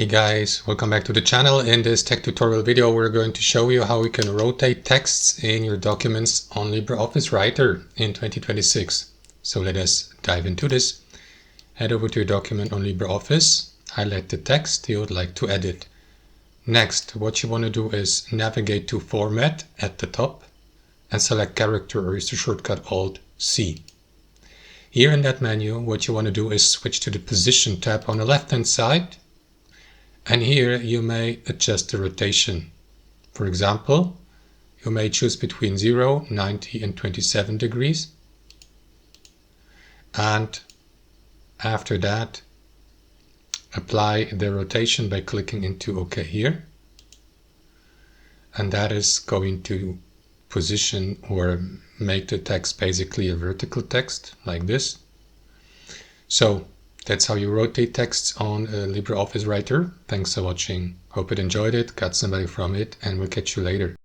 Hey guys, welcome back to the channel. In this tech tutorial video, we're going to show you how we can rotate texts in your documents on LibreOffice Writer in 2026. So let us dive into this. Head over to your document on LibreOffice, highlight the text you would like to edit. Next, what you want to do is navigate to Format at the top and select Character, or use the shortcut Alt-C. Here in that menu, what you want to do is switch to the Position tab on the left-hand side. And here you may adjust the rotation. For example, you may choose between 0, 90 and 27 degrees. And after that, apply the rotation by clicking into OK here. And that is going to position or make the text basically a vertical text like this. So that's how you rotate texts on LibreOffice Writer. Thanks for watching. Hope you enjoyed it, got somebody from it, and we'll catch you later.